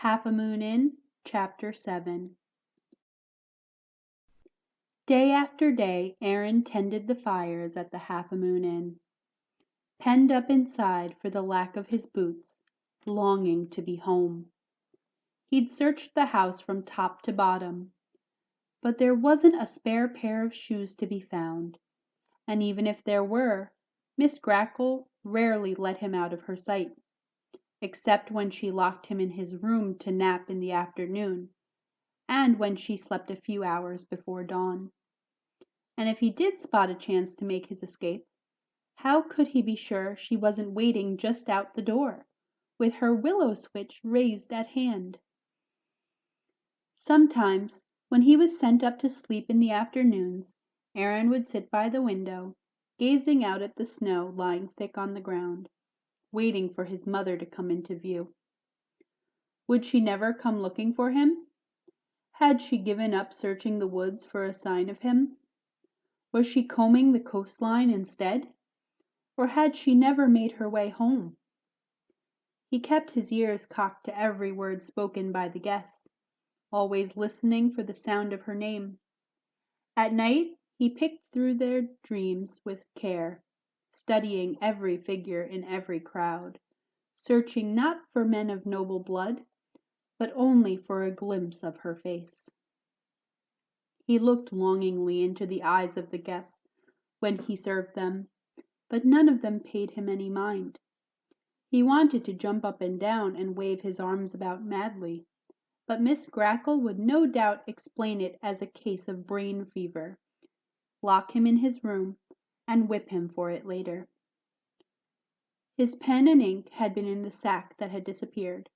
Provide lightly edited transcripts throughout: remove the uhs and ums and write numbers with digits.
Half a Moon Inn, Chapter 7. Day after day Aaron tended the fires at the Half a Moon Inn, penned up inside for the lack of his boots, longing to be home. He'd searched the house from top to bottom, but there wasn't a spare pair of shoes to be found, and even if there were, Miss Grackle rarely let him out of her sight, except when she locked him in his room to nap in the afternoon, and when she slept a few hours before dawn. And if he did spot a chance to make his escape, how could he be sure she wasn't waiting just out the door, with her willow switch raised at hand? Sometimes, when he was sent up to sleep in the afternoons, Aaron would sit by the window, gazing out at the snow lying thick on the ground, waiting for his mother to come into view. Would she never come looking for him? Had she given up searching the woods for a sign of him? Was she combing the coastline instead? Or had she never made her way home? He kept his ears cocked to every word spoken by the guests, always listening for the sound of her name. At night he picked through their dreams with care, studying every figure in every crowd, searching not for men of noble blood, but only for a glimpse of her face. He looked longingly into the eyes of the guests when he served them, but none of them paid him any mind. He wanted to jump up and down and wave his arms about madly, but Miss Grackle would no doubt explain it as a case of brain fever, lock him in his room, and whip him for it later. His pen and ink had been in the sack that had disappeared,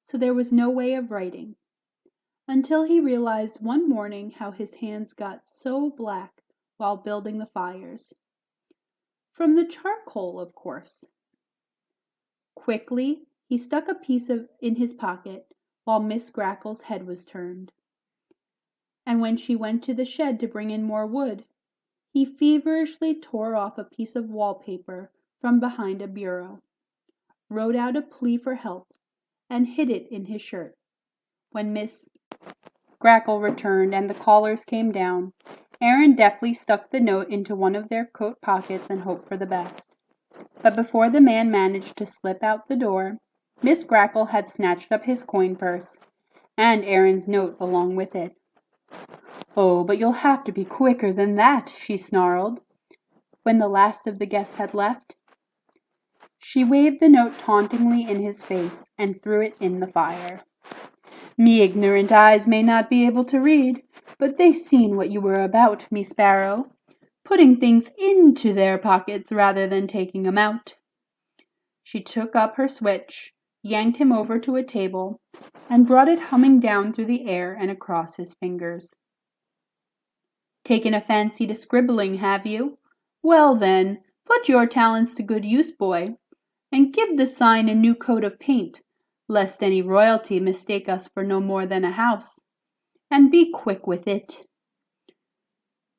so there was no way of writing, until he realized one morning how his hands got so black while building the fires. From the charcoal, of course. Quickly, he stuck a piece in his pocket while Miss Grackle's head was turned. And when she went to the shed to bring in more wood, he feverishly tore off a piece of wallpaper from behind a bureau, wrote out a plea for help, and hid it in his shirt. When Miss Grackle returned and the callers came down, Aaron deftly stuck the note into one of their coat pockets and hoped for the best. But before the man managed to slip out the door, Miss Grackle had snatched up his coin purse, and Aaron's note along with it. "Oh, but you'll have to be quicker than that," she snarled, when the last of the guests had left. She waved the note tauntingly in his face and threw it in the fire. "Me ignorant eyes may not be able to read, but they seen what you were about, me sparrow, putting things into their pockets rather than taking 'em out." She took up her switch, yanked him over to a table, and brought it humming down through the air and across his fingers. "Taken a fancy to scribbling, have you? Well then, put your talents to good use, boy, and give the sign a new coat of paint, lest any royalty mistake us for no more than a house. And be quick with it."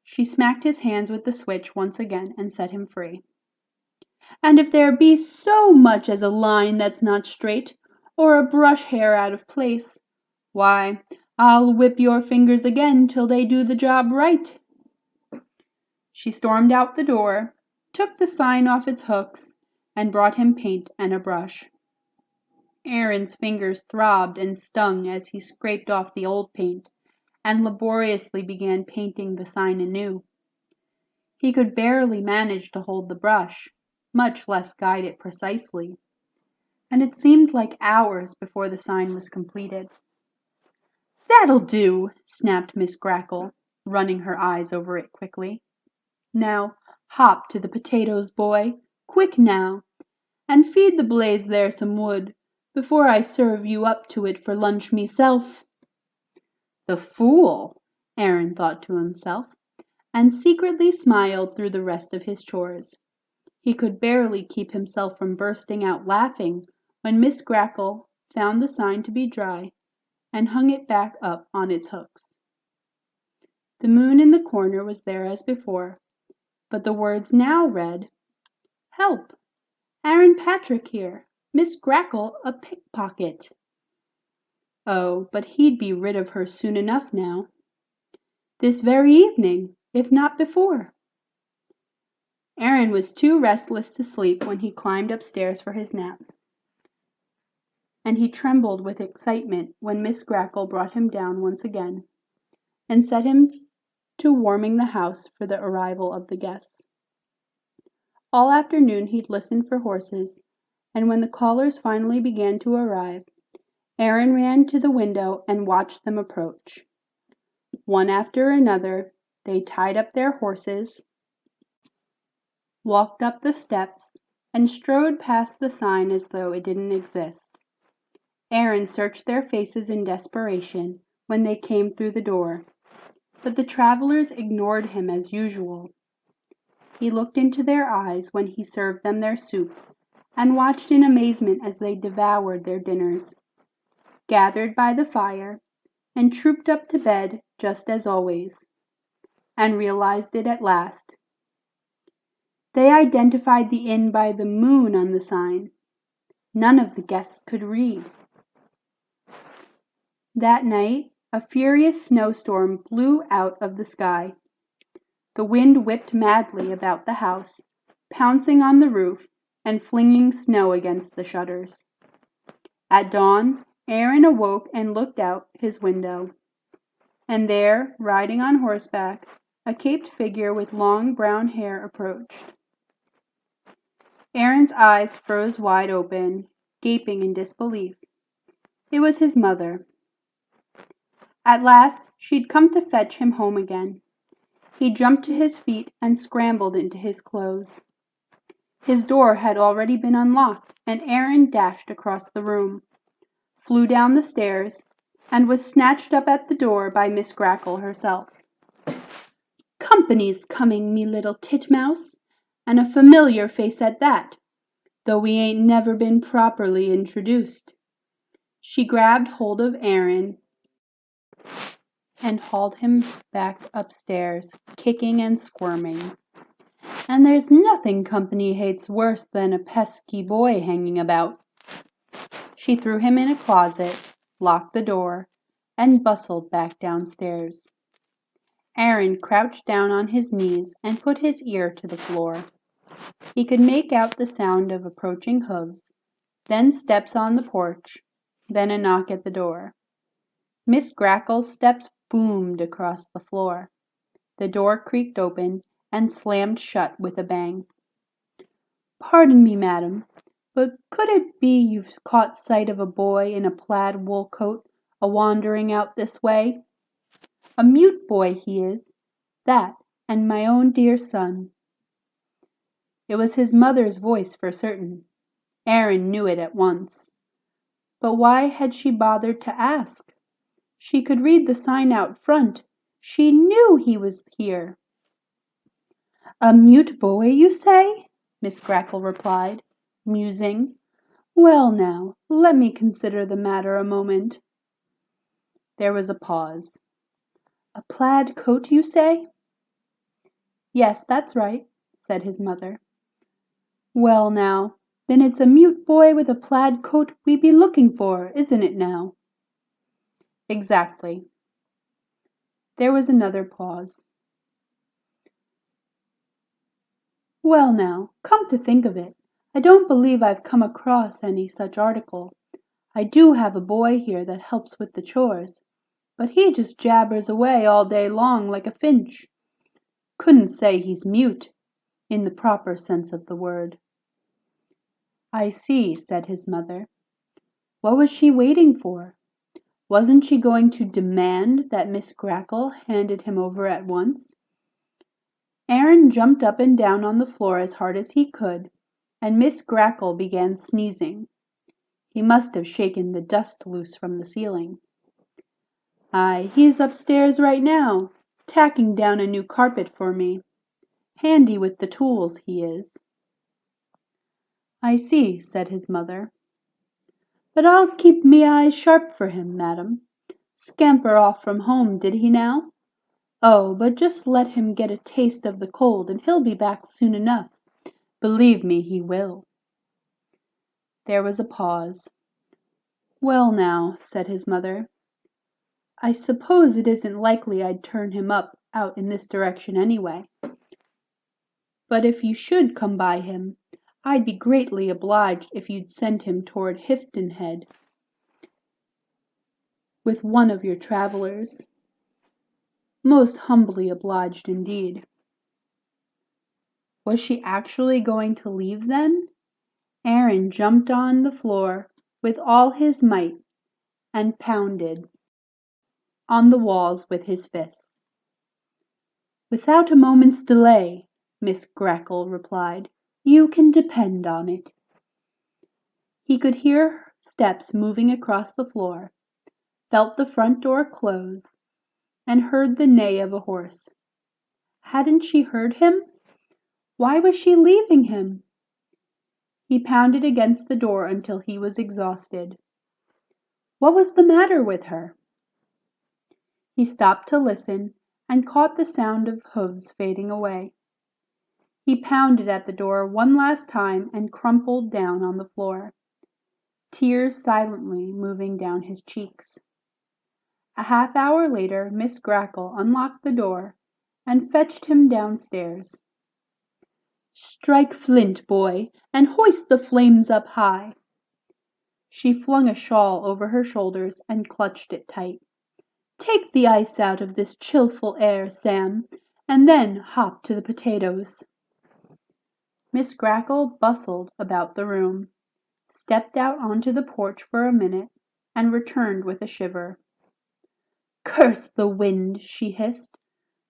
She smacked his hands with the switch once again and set him free. "And if there be so much as a line that's not straight, or a brush hair out of place, why, I'll whip your fingers again till they do the job right." She stormed out the door, took the sign off its hooks, and brought him paint and a brush. Aaron's fingers throbbed and stung as he scraped off the old paint and laboriously began painting the sign anew. He could barely manage to hold the brush, much less guide it precisely, and it seemed like hours before the sign was completed. "That'll do," snapped Miss Grackle, running her eyes over it quickly. "Now, hop to the potatoes, boy, quick now, and feed the blaze there some wood, before I serve you up to it for lunch meself." The fool, Aaron thought to himself, and secretly smiled through the rest of his chores. He could barely keep himself from bursting out laughing when Miss Grackle found the sign to be dry and hung it back up on its hooks. The moon in the corner was there as before, but the words now read, "Help! Aaron Patrick here, Miss Grackle a pickpocket." Oh, but he'd be rid of her soon enough now. This very evening, if not before. Aaron was too restless to sleep when he climbed upstairs for his nap, and he trembled with excitement when Miss Grackle brought him down once again, and set him to warming the house for the arrival of the guests. All afternoon he'd listened for horses, and when the callers finally began to arrive, Aaron ran to the window and watched them approach. One after another, they tied up their horses, walked up the steps, and strode past the sign as though it didn't exist. Aaron searched their faces in desperation when they came through the door, but the travelers ignored him as usual. He looked into their eyes when he served them their soup, and watched in amazement as they devoured their dinners, gathered by the fire, and trooped up to bed just as always, and realized it at last. They identified the inn by the moon on the sign. None of the guests could read. That night, a furious snowstorm blew out of the sky. The wind whipped madly about the house, pouncing on the roof and flinging snow against the shutters. At dawn, Aaron awoke and looked out his window, and there, riding on horseback, a caped figure with long brown hair approached. Aaron's eyes froze wide open, gaping in disbelief. It was his mother. At last, she'd come to fetch him home again. He jumped to his feet and scrambled into his clothes. His door had already been unlocked, and Aaron dashed across the room, flew down the stairs, and was snatched up at the door by Miss Grackle herself. "Company's coming, me little titmouse, and a familiar face at that, though we ain't never been properly introduced." She grabbed hold of Aaron and hauled him back upstairs, kicking and squirming. "And there's nothing company hates worse than a pesky boy hanging about." She threw him in a closet, locked the door, and bustled back downstairs. Aaron crouched down on his knees and put his ear to the floor. He could make out the sound of approaching hooves, then steps on the porch, then a knock at the door. Miss Grackle's steps boomed across the floor. The door creaked open and slammed shut with a bang. "Pardon me, madam, but could it be you've caught sight of a boy in a plaid wool coat a-wandering out this way? A mute boy he is, that, and my own dear son." It was his mother's voice for certain. Aaron knew it at once. But why had she bothered to ask? She could read the sign out front. She knew he was here. "A mute boy, you say?" Miss Grackle replied, musing. "Well now, let me consider the matter a moment." There was a pause. "A plaid coat, you say?" "Yes, that's right," said his mother. "Well now, then it's a mute boy with a plaid coat we be looking for, isn't it now?" "Exactly." There was another pause. "Well now, come to think of it, I don't believe I've come across any such article. I do have a boy here that helps with the chores, but he just jabbers away all day long like a finch. Couldn't say he's mute, in the proper sense of the word." "I see," said his mother. What was she waiting for? Wasn't she going to demand that Miss Grackle handed him over at once? Aaron jumped up and down on the floor as hard as he could, and Miss Grackle began sneezing. He must have shaken the dust loose from the ceiling. "Aye, he's upstairs right now, tacking down a new carpet for me. Handy with the tools, he is." "I see," said his mother. "But I'll keep me eyes sharp for him, madam. Scamper off from home, did he now? Oh, but just let him get a taste of the cold and he'll be back soon enough. Believe me, he will." There was a pause. "Well now," said his mother, "I suppose it isn't likely I'd turn him up out in this direction anyway. But if you should come by him, I'd be greatly obliged if you'd send him toward Hifton Head with one of your travellers. Most humbly obliged indeed." Was she actually going to leave then? Aaron jumped on the floor with all his might and pounded on the walls with his fists. "Without a moment's delay," Miss Grackle replied. "You can depend on it." He could hear steps moving across the floor, felt the front door close, and heard the neigh of a horse. Hadn't she heard him? Why was she leaving him? He pounded against the door until he was exhausted. What was the matter with her? He stopped to listen and caught the sound of hooves fading away. He pounded at the door one last time and crumpled down on the floor, tears silently moving down his cheeks. A half-hour later Miss Grackle unlocked the door and fetched him downstairs. "Strike flint, boy, and hoist the flames up high." She flung a shawl over her shoulders and clutched it tight. "Take the ice out of this chillful air, Sam, and then hop to the potatoes." Miss Grackle bustled about the room, stepped out onto the porch for a minute, and returned with a shiver. "Curse the wind," she hissed.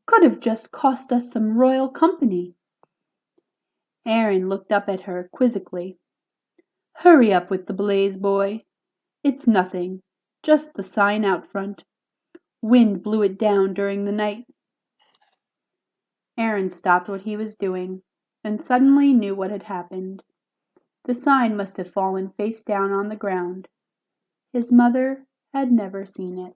"Could have just cost us some royal company." Aaron looked up at her quizzically. "Hurry up with the blaze, boy. It's nothing, just the sign out front. Wind blew it down during the night." Aaron stopped what he was doing, and suddenly knew what had happened. The sign must have fallen face down on the ground. His mother had never seen it.